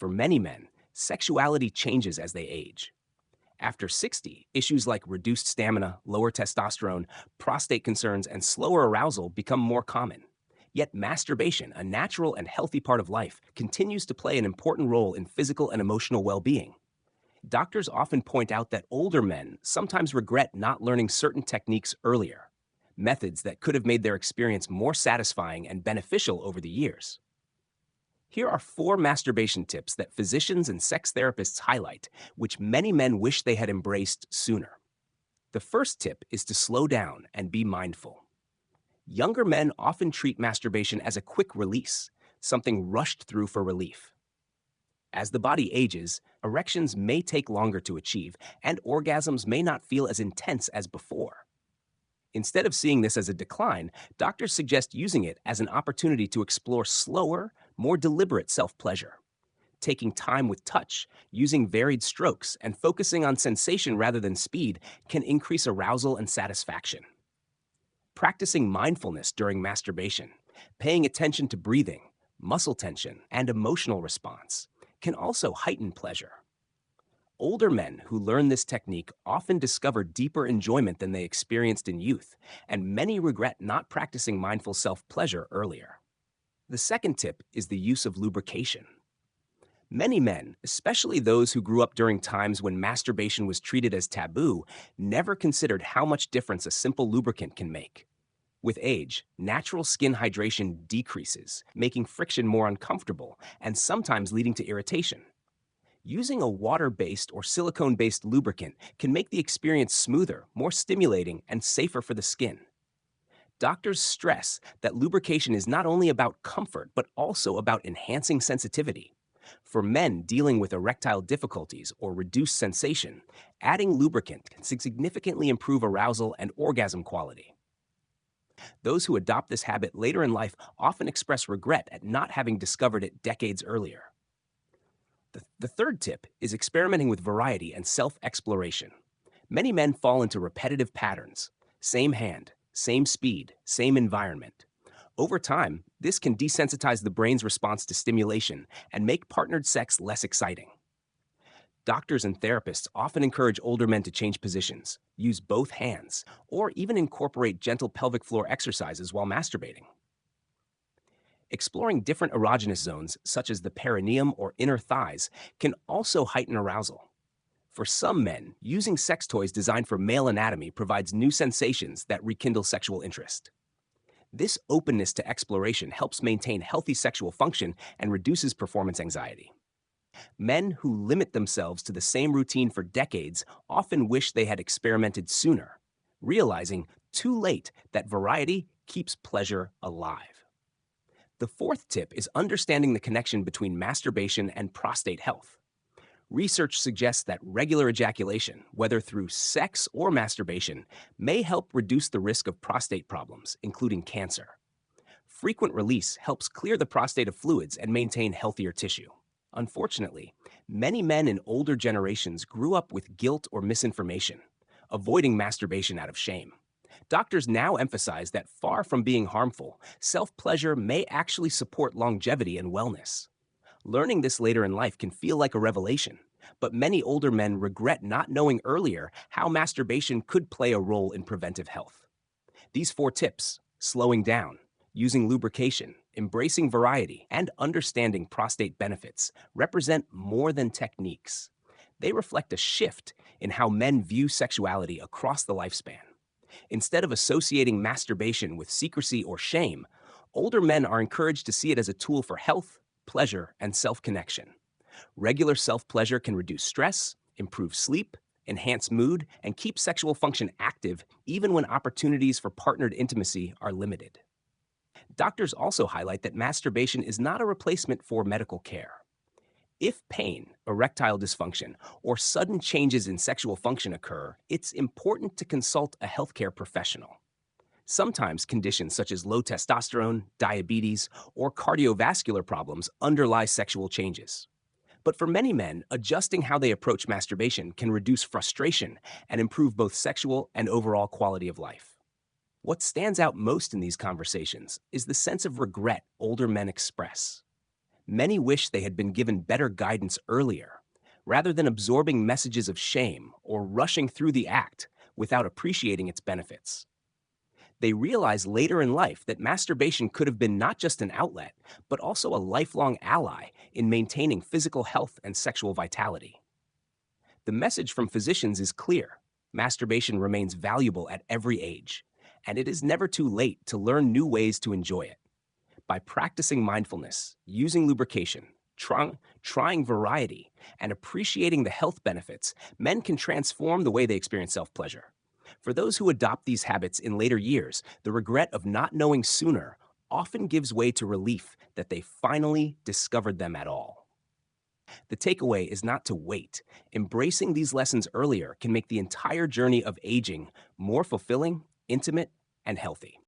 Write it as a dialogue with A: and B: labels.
A: For many men, sexuality changes as they age. After 60, issues like reduced stamina, lower testosterone, prostate concerns, and slower arousal become more common. Yet masturbation, a natural and healthy part of life, continues to play an important role in physical and emotional well-being. Doctors often point out that older men sometimes regret not learning certain techniques earlier, methods that could have made their experience more satisfying and beneficial over the years. Here are four masturbation tips that physicians and sex therapists highlight, which many men wish they had embraced sooner. The first tip is to slow down and be mindful. Younger men often treat masturbation as a quick release, something rushed through for relief. As the body ages, erections may take longer to achieve, and orgasms may not feel as intense as before. Instead of seeing this as a decline, doctors suggest using it as an opportunity to explore slower, more deliberate self pleasure. Taking time with touch, using varied strokes, and focusing on sensation rather than speed can increase arousal and satisfaction. Practicing mindfulness during masturbation, paying attention to breathing, muscle tension, and emotional response can also heighten pleasure. Older men who learn this technique often discover deeper enjoyment than they experienced in youth, and many regret not practicing mindful self pleasure earlier. The second tip is the use of lubrication. Many men, especially those who grew up during times when masturbation was treated as taboo, never considered how much difference a simple lubricant can make. With age, natural skin hydration decreases, making friction more uncomfortable and sometimes leading to irritation. Using a water-based or silicone-based lubricant can make the experience smoother, more stimulating, and safer for the skin. Doctors stress that lubrication is not only about comfort, but also about enhancing sensitivity. For men dealing with erectile difficulties or reduced sensation, adding lubricant can significantly improve arousal and orgasm quality. Those who adopt this habit later in life often express regret at not having discovered it decades earlier. The third tip is experimenting with variety and self-exploration. Many men fall into repetitive patterns: same hand, same speed, same environment. Over time, this can desensitize the brain's response to stimulation and make partnered sex less exciting. Doctors and therapists often encourage older men to change positions, use both hands, or even incorporate gentle pelvic floor exercises while masturbating. Exploring different erogenous zones, such as the perineum or inner thighs, can also heighten arousal. For some men, using sex toys designed for male anatomy provides new sensations that rekindle sexual interest. This openness to exploration helps maintain healthy sexual function and reduces performance anxiety. Men who limit themselves to the same routine for decades often wish they had experimented sooner, realizing too late that variety keeps pleasure alive. The fourth tip is understanding the connection between masturbation and prostate health. Research suggests that regular ejaculation, whether through sex or masturbation, may help reduce the risk of prostate problems, including cancer. Frequent release helps clear the prostate of fluids and maintain healthier tissue. Unfortunately, many men in older generations grew up with guilt or misinformation, avoiding masturbation out of shame. Doctors now emphasize that far from being harmful, self-pleasure may actually support longevity and wellness. Learning this later in life can feel like a revelation, but many older men regret not knowing earlier how masturbation could play a role in preventive health. These four tips, slowing down, using lubrication, embracing variety, and understanding prostate benefits, represent more than techniques. They reflect a shift in how men view sexuality across the lifespan. Instead of associating masturbation with secrecy or shame, older men are encouraged to see it as a tool for health, pleasure, and self-connection. Regular self-pleasure can reduce stress, improve sleep, enhance mood, and keep sexual function active even when opportunities for partnered intimacy are limited. Doctors also highlight that masturbation is not a replacement for medical care. If pain, erectile dysfunction, or sudden changes in sexual function occur, it's important to consult a healthcare professional. Sometimes conditions such as low testosterone, diabetes, or cardiovascular problems underlie sexual changes. But for many men, adjusting how they approach masturbation can reduce frustration and improve both sexual and overall quality of life. What stands out most in these conversations is the sense of regret older men express. Many wish they had been given better guidance earlier, rather than absorbing messages of shame or rushing through the act without appreciating its benefits. They realize later in life that masturbation could have been not just an outlet, but also a lifelong ally in maintaining physical health and sexual vitality. The message from physicians is clear: masturbation remains valuable at every age, and it is never too late to learn new ways to enjoy it. By practicing mindfulness, using lubrication, trying variety, and appreciating the health benefits, men can transform the way they experience self pleasure. For those who adopt these habits in later years, the regret of not knowing sooner often gives way to relief that they finally discovered them at all. The takeaway is not to wait. Embracing these lessons earlier can make the entire journey of aging more fulfilling, intimate, and healthy.